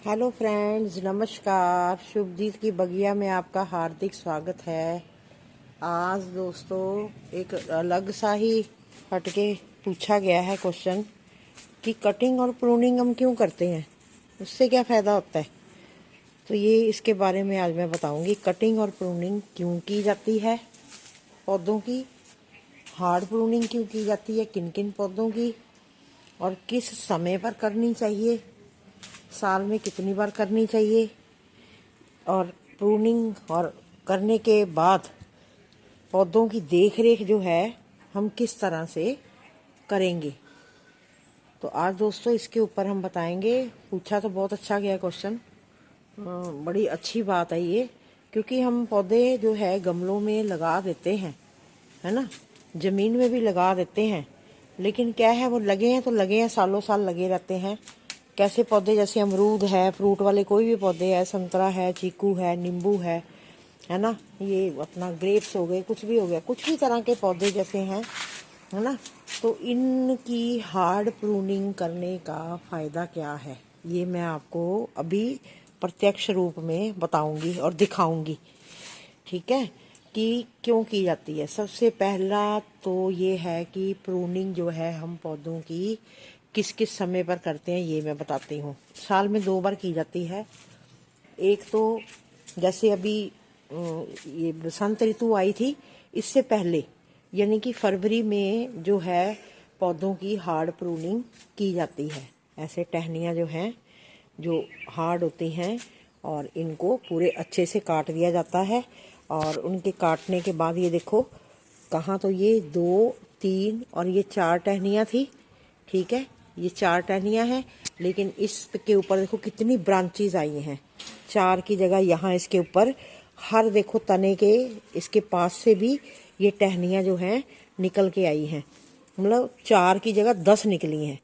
Hello friends, नमस्कार। शुभजीत की बगिया में आपका हार्दिक स्वागत है। आज दोस्तों एक अलग सा ही हटके पूछा गया है क्वेश्चन कि कटिंग और प्रूनिंग हम क्यों करते हैं, उससे क्या फ़ायदा होता है। तो ये इसके बारे में आज मैं बताऊंगी। कटिंग और प्रूनिंग क्यों की जाती है पौधों की, हार्ड प्रूनिंग क्यों की जाती है किन किन पौधों की, और किस समय पर करनी चाहिए, साल में कितनी बार करनी चाहिए, और प्रूनिंग और करने के बाद पौधों की देख रेख जो है हम किस तरह से करेंगे। तो आज दोस्तों इसके ऊपर हम बताएंगे। पूछा तो बहुत अच्छा गया क्वेश्चन, बड़ी अच्छी बात है ये, क्योंकि हम पौधे जो है गमलों में लगा देते हैं, है ना, ज़मीन में भी लगा देते हैं, लेकिन क्या है वो लगे हैं तो लगे हैं, सालों साल लगे रहते हैं। कैसे पौधे, जैसे अमरूद है, फ्रूट वाले कोई भी पौधे है, संतरा है, चीकू है, नींबू है ना, ये अपना ग्रेप्स हो गए, कुछ भी हो गया, कुछ भी तरह के पौधे जैसे हैं, है ना। तो इनकी हार्ड प्रूनिंग करने का फ़ायदा क्या है, ये मैं आपको अभी प्रत्यक्ष रूप में बताऊंगी और दिखाऊंगी। ठीक है, कि क्यों की जाती है। सबसे पहला तो ये है कि प्रूनिंग जो है हम पौधों की किस किस समय पर करते हैं, ये मैं बताती हूँ। साल में 2 बार की जाती है। एक तो जैसे अभी ये बसंत ऋतु आई थी, इससे पहले यानी कि फरवरी में जो है पौधों की हार्ड प्रूनिंग की जाती है। ऐसे टहनियाँ जो हैं, जो हार्ड होती हैं, और इनको पूरे अच्छे से काट दिया जाता है। और उनके काटने के बाद ये देखो, कहाँ तो ये 2, 3 और ये 4 टहनियाँ थी। ठीक है, ये 4 टहनियाँ हैं, लेकिन इसके ऊपर देखो कितनी ब्रांचेज आई हैं। 4 की जगह यहाँ इसके ऊपर हर देखो तने के इसके पास से भी ये टहनियाँ जो हैं निकल के आई हैं, मतलब 4 की जगह 10 निकली हैं।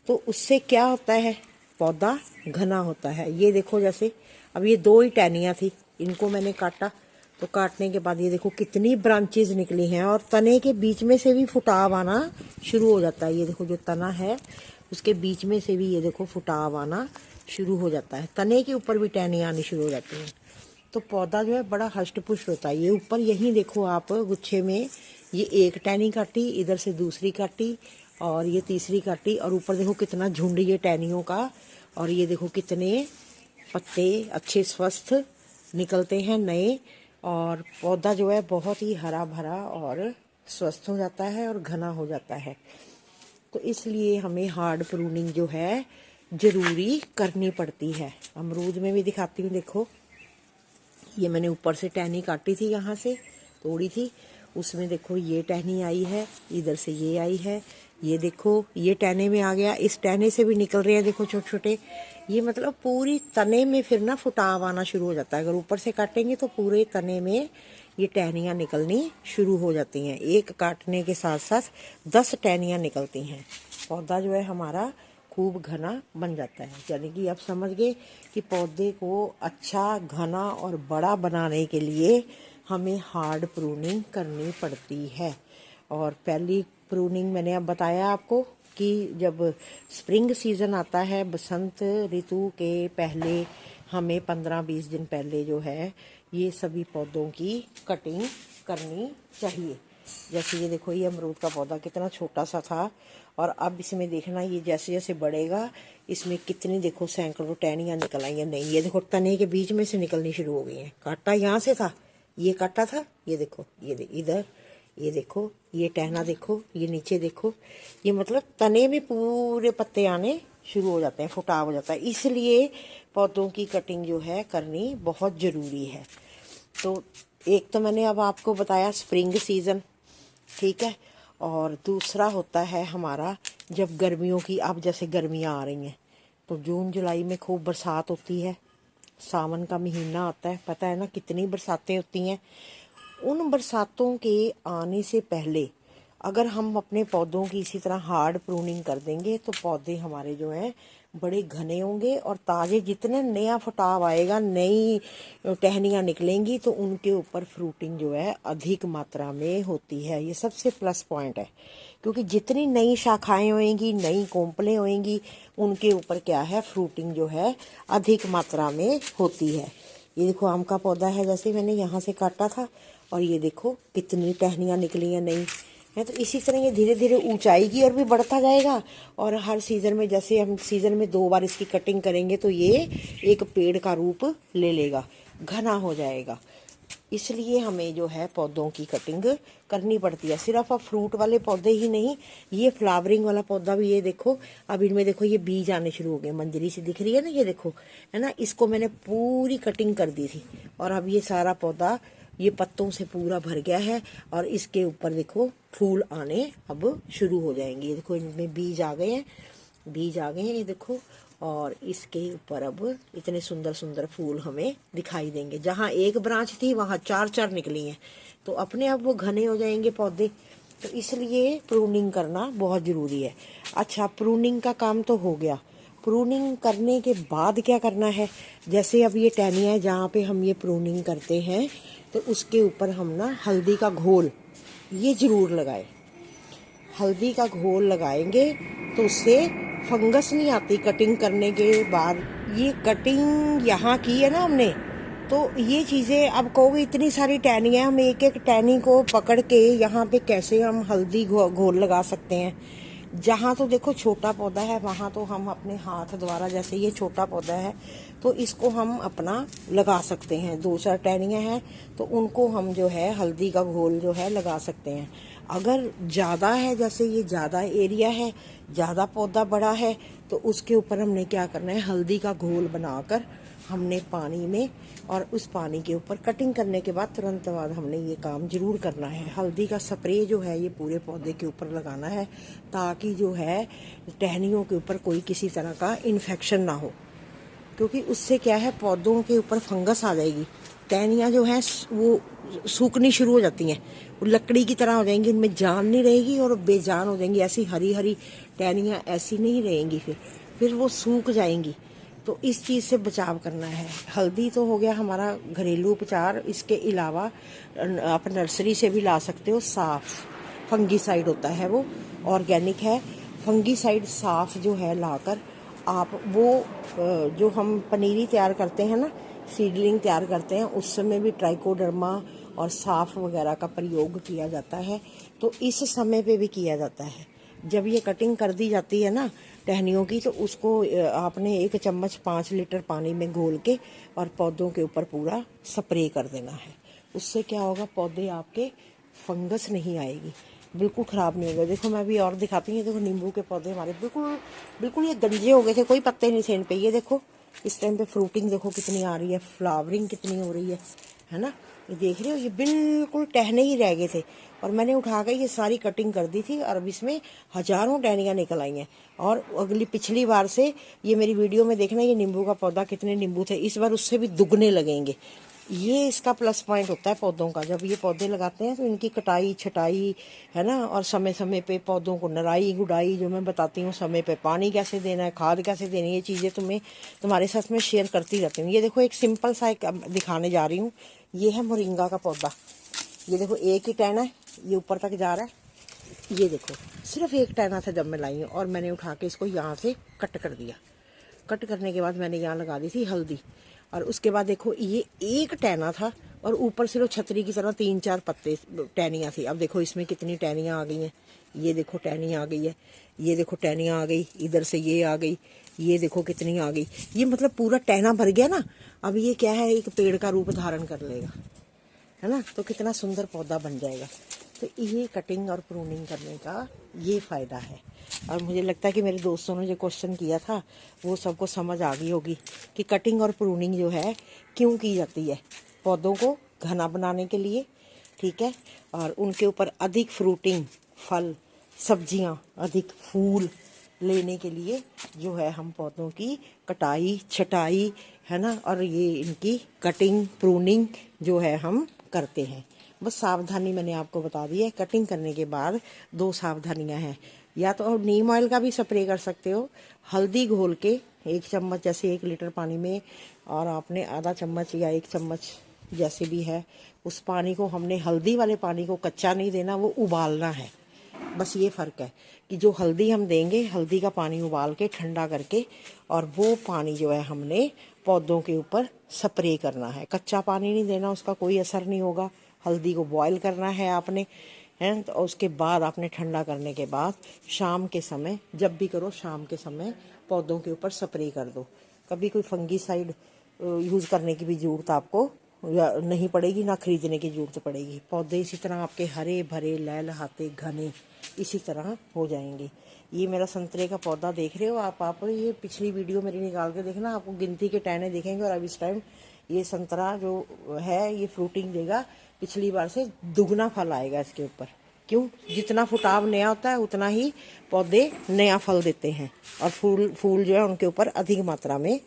तो उससे क्या होता है, पौधा घना होता है। ये देखो, जैसे अब ये 2 ही टहनियाँ थी, इनको मैंने काटा, तो काटने के बाद ये देखो कितनी ब्रांचेज निकली हैं, और तने के बीच में से भी फुटाव आना शुरू हो जाता है। ये देखो जो तना है उसके बीच में से भी ये देखो फुटाव आना शुरू हो जाता है, तने के ऊपर भी टहनियाँ आनी शुरू हो जाती हैं। तो पौधा जो है बड़ा हष्ट पुष्ट होता है। ये ऊपर यहीं देखो आप गुच्छे में, ये एक टहनी काटी, इधर से दूसरी काटी, और ये तीसरी काटी, और ऊपर देखो कितना झुंड ये टहनियों का, और ये देखो कितने पत्ते अच्छे स्वस्थ निकलते हैं नए, और पौधा जो है बहुत ही हरा भरा और स्वस्थ हो जाता है और घना हो जाता है। तो इसलिए हमें हार्ड प्रूनिंग जो है ज़रूरी करनी पड़ती है। अमरूद में भी दिखाती हूँ, देखो ये मैंने ऊपर से टहनी काटी थी, यहाँ से तोड़ी थी, उसमें देखो ये टहनी आई है, इधर से ये आई है, ये देखो ये टहने में आ गया, इस टहने से भी निकल रहे हैं देखो छोटे छोटे। ये मतलब पूरी तने में फिर ना फुटाव आना शुरू हो जाता है। अगर ऊपर से काटेंगे तो पूरे तने में ये टहनियाँ निकलनी शुरू हो जाती हैं। एक काटने के साथ साथ 10 टहनियाँ निकलती हैं। पौधा जो है हमारा खूब घना बन जाता है। यानी कि आप समझ गए कि पौधे को अच्छा, घना और बड़ा बनाने के लिए हमें हार्ड प्रूनिंग करनी पड़ती है। और पहली प्रूनिंग मैंने अब बताया आपको कि जब स्प्रिंग सीज़न आता है, बसंत ऋतु के पहले, हमें 15-20 दिन पहले जो है ये सभी पौधों की कटिंग करनी चाहिए। जैसे ये देखो, ये अमरूद का पौधा कितना छोटा सा था, और अब इसमें देखना ये जैसे जैसे बढ़ेगा इसमें कितनी देखो सैकड़ों टहनियाँ निकल आई हैं। नहीं, ये देखो तने के बीच में से निकलनी शुरू हो गई हैं। काटा यहाँ से था, ये काटा था, ये देखो, ये इधर, ये देखो, ये टहना देखो, ये नीचे देखो, ये मतलब तने में पूरे पत्ते आने शुरू हो जाते हैं, फुटाव हो जाता है। इसलिए पौधों की कटिंग जो है करनी बहुत ज़रूरी है। तो एक तो मैंने अब आपको बताया स्प्रिंग सीज़न, ठीक है, और दूसरा होता है हमारा जब गर्मियों की, अब जैसे गर्मियाँ आ रही हैं तो जून जुलाई में खूब बरसात होती है, सावन का महीना आता है, पता है ना कितनी बरसातें होती हैं। उन बरसातों के आने से पहले अगर हम अपने पौधों की इसी तरह हार्ड प्रूनिंग कर देंगे तो पौधे हमारे जो हैं बड़े घने होंगे और ताज़े, जितने नया फुटाव आएगा, नई टहनियाँ निकलेंगी तो उनके ऊपर फ्रूटिंग जो है अधिक मात्रा में होती है। ये सबसे प्लस पॉइंट है, क्योंकि जितनी नई शाखाएं होएंगी, नई कोंपलें होएंगी, उनके ऊपर क्या है, फ्रूटिंग जो है अधिक मात्रा में होती है। ये देखो आम का पौधा है, जैसे मैंने यहाँ से काटा था और ये देखो कितनी टहनियाँ निकली हैं नई है। तो इसी तरह ये धीरे धीरे ऊंचाई की और भी बढ़ता जाएगा और हर सीज़न में, जैसे हम सीज़न में 2 बार इसकी कटिंग करेंगे तो ये एक पेड़ का रूप ले लेगा, घना हो जाएगा। इसलिए हमें जो है पौधों की कटिंग करनी पड़ती है। सिर्फ अब फ्रूट वाले पौधे ही नहीं, ये फ्लावरिंग वाला पौधा भी, ये देखो अब इनमें देखो ये बीज आने शुरू हो गए, मंजरी सी दिख रही है ना, ये देखो है ना। इसको मैंने पूरी कटिंग कर दी थी और अब ये सारा पौधा ये पत्तों से पूरा भर गया है और इसके ऊपर देखो फूल आने अब शुरू हो जाएंगे। ये देखो इनमें बीज आ गए हैं, बीज आ गए हैं, ये देखो। और इसके ऊपर अब इतने सुंदर सुंदर फूल हमें दिखाई देंगे। जहाँ एक ब्रांच थी वहाँ 4-4 निकली हैं, तो अपने आप वो घने हो जाएंगे पौधे। तो इसलिए प्रूनिंग करना बहुत ज़रूरी है। अच्छा, प्रूनिंग का काम तो हो गया। प्रूनिंग करने के बाद क्या करना है, जैसे अब ये टहनियाँ है जहाँ पे हम ये प्रूनिंग करते हैं, तो उसके ऊपर हम ना हल्दी का घोल ये ज़रूर लगाए। हल्दी का घोल लगाएंगे तो उससे फंगस नहीं आती कटिंग करने के बाद। ये कटिंग यहाँ की है ना हमने, तो ये चीज़ें अब कहोगे इतनी सारी टहनियाँ, हम एक एक टहनी को पकड़ के यहाँ पे कैसे हम हल्दी घोल लगा सकते हैं। जहाँ तो देखो छोटा पौधा है वहाँ तो हम अपने हाथ द्वारा, जैसे ये छोटा पौधा है तो इसको हम अपना लगा सकते हैं। 2-4 टहनियाँ हैं तो उनको हम जो है हल्दी का घोल जो है लगा सकते हैं। अगर ज़्यादा है, जैसे ये ज़्यादा एरिया है, ज़्यादा पौधा बड़ा है, तो उसके ऊपर हमने क्या करना है, हल्दी का घोल बनाकर हमने पानी में, और उस पानी के ऊपर कटिंग करने के बाद तुरंत बाद हमने ये काम ज़रूर करना है। हल्दी का स्प्रे जो है ये पूरे पौधे के ऊपर लगाना है, ताकि जो है टहनियों के ऊपर कोई किसी तरह का इन्फेक्शन ना हो, क्योंकि उससे क्या है पौधों के ऊपर फंगस आ जाएगी। टहनियाँ जो हैं वो सूखनी शुरू हो जाती हैं, वो लकड़ी की तरह हो जाएंगी, उनमें जान नहीं रहेगी और बेजान हो जाएंगी। ऐसी हरी हरी टहनियाँ ऐसी नहीं रहेंगी, फिर वो सूख जाएंगी। तो इस चीज़ से बचाव करना है। हल्दी तो हो गया हमारा घरेलू उपचार, इसके अलावा आप नर्सरी से भी ला सकते हो। साफ़ फंगीसाइड होता है, वो ऑर्गेनिक है। फंगीसाइड साफ़ जो है लाकर आप वो जो हम पनीरी तैयार करते हैं ना, सीडलिंग तैयार करते हैं, उस समय भी ट्राइकोडर्मा और साफ वगैरह का प्रयोग किया जाता है। तो इस समय पे भी किया जाता है। जब ये कटिंग कर दी जाती है ना टहनियों की, तो उसको आपने 1 चम्मच 5 लीटर पानी में घोल के और पौधों के ऊपर पूरा स्प्रे कर देना है। उससे क्या होगा, पौधे आपके फंगस नहीं आएगी, बिल्कुल ख़राब नहीं होगा। देखो मैं अभी और दिखाती हूँ। देखो नींबू के पौधे हमारे बिल्कुल बिल्कुल ये गंजे हो गए थे, कोई पत्ते नहीं थे इन पे। ये देखो इस टाइम पे फ्रूटिंग देखो कितनी आ रही है, फ्लावरिंग कितनी हो रही है ना। ये देख रहे हो, ये बिल्कुल टहने ही रह गए थे और मैंने उठा कर ये सारी कटिंग कर दी थी और अब इसमें हजारों टहनियाँ निकल आई हैं। और अगली पिछली बार से ये मेरी वीडियो में देखना, ये नींबू का पौधा कितने नींबू थे, इस बार उससे भी दुगने लगेंगे। ये इसका प्लस पॉइंट होता है पौधों का। जब ये पौधे लगाते हैं तो इनकी कटाई छटाई है ना, और समय समय पे पौधों को नराई गुड़ाई जो मैं बताती हूँ, समय पे पानी कैसे देना है, खाद कैसे देनी है, ये चीज़ें तुम्हारे साथ में शेयर करती रहती हूँ। ये देखो एक सिंपल सा एक दिखाने जा रही हूँ। ये है मोरिंगा का पौधा। ये देखो एक ही टहना है, ये ऊपर तक जा रहा है। ये देखो सिर्फ एक टहना था जब मैं लाई हूँ, और मैंने उठा के इसको यहाँ से कट कर दिया। कट करने के बाद मैंने यहाँ लगा दी थी हल्दी, और उसके बाद देखो ये एक टहना था और ऊपर से छतरी की तरह 3-4 पत्ते टहनियाँ थी। अब देखो इसमें कितनी टहनियाँ आ गई हैं। ये देखो टहनियाँ आ गई है, ये देखो टहनियाँ आ गई, इधर से ये आ गई, ये देखो कितनी आ गई। ये मतलब पूरा टहना भर गया ना। अब ये क्या है, एक पेड़ का रूप धारण कर लेगा, है ना। तो कितना सुंदर पौधा बन जाएगा। तो ये कटिंग और प्रूनिंग करने का ये फ़ायदा है। और मुझे लगता है कि मेरे दोस्तों ने जो क्वेश्चन किया था वो सबको समझ आ गई होगी कि कटिंग और प्रूनिंग जो है क्यों की जाती है। पौधों को घना बनाने के लिए, ठीक है, और उनके ऊपर अधिक फ्रूटिंग, फल सब्जियां, अधिक फूल लेने के लिए जो है हम पौधों की कटाई छटाई, है ना, और ये इनकी कटिंग प्रूनिंग जो है हम करते हैं। बस सावधानी मैंने आपको बता दी है। कटिंग करने के बाद 2 सावधानियां हैं। या तो नीम ऑयल का भी स्प्रे कर सकते हो, हल्दी घोल के 1 चम्मच, जैसे 1 लीटर पानी में, और आपने आधा चम्मच या 1 चम्मच जैसे भी है, उस पानी को हमने, हल्दी वाले पानी को कच्चा नहीं देना, वो उबालना है। बस ये फ़र्क है कि जो हल्दी हम देंगे, हल्दी का पानी उबाल के ठंडा करके, और वो पानी जो है हमने पौधों के ऊपर स्प्रे करना है। कच्चा पानी नहीं देना, उसका कोई असर नहीं होगा। हल्दी को बॉयल करना है आपने, हैं, तो उसके बाद आपने ठंडा करने के बाद शाम के समय, जब भी करो शाम के समय पौधों के ऊपर स्प्रे कर दो। कभी कोई फंगीसाइड यूज़ करने की भी ज़रूरत आपको या नहीं पड़ेगी, ना खरीदने की ज़रूरत पड़ेगी। पौधे इसी तरह आपके हरे भरे, लहलहाते, घने इसी तरह हो जाएंगे। ये मेरा संतरे का पौधा देख रहे हो आप ये पिछली वीडियो मेरी निकाल के देखना, आपको गिनती के टहने दिखेंगे। और अब इस टाइम ये संतरा जो है ये फ्रूटिंग देगा, पिछली बार से दुगना फल आएगा इसके ऊपर। क्यों? जितना फुटाव नया होता है उतना ही पौधे नया फल देते हैं, और फूल जो है उनके ऊपर अधिक मात्रा में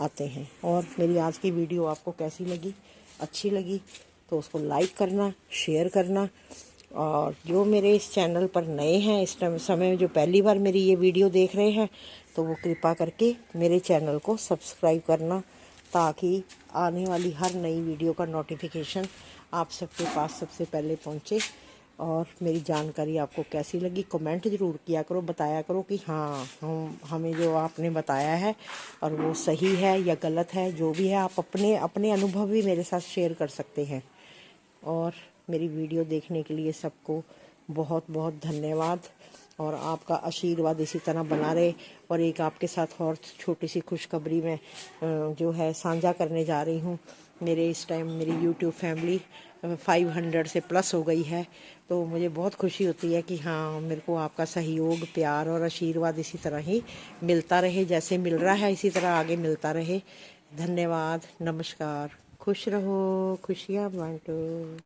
आते हैं। और मेरी आज की वीडियो आपको कैसी लगी? अच्छी लगी तो उसको लाइक करना, शेयर करना, और जो मेरे इस चैनल पर नए हैं, इस समय में जो पहली बार मेरी ये वीडियो देख रहे हैं, तो वो कृपा करके मेरे चैनल को सब्सक्राइब करना, ताकि आने वाली हर नई वीडियो का नोटिफिकेशन आप सबके पास सबसे पहले पहुंचे। और मेरी जानकारी आपको कैसी लगी कमेंट ज़रूर किया करो, बताया करो कि हाँ हमें जो आपने बताया है और वो सही है या गलत है। जो भी है आप अपने अपने अनुभव भी मेरे साथ शेयर कर सकते हैं। और मेरी वीडियो देखने के लिए सबको बहुत बहुत धन्यवाद, और आपका आशीर्वाद इसी तरह बना रहे। और एक आपके साथ और छोटी सी खुशखबरी मैं जो है साझा करने जा रही हूँ। मेरे इस टाइम मेरी यूट्यूब फैमिली 500 से प्लस हो गई है, तो मुझे बहुत खुशी होती है कि हाँ मेरे को आपका सहयोग, प्यार और आशीर्वाद इसी तरह ही मिलता रहे। जैसे मिल रहा है इसी तरह आगे मिलता रहे। धन्यवाद, नमस्कार, खुश रहो, खुशियाँ बांटो।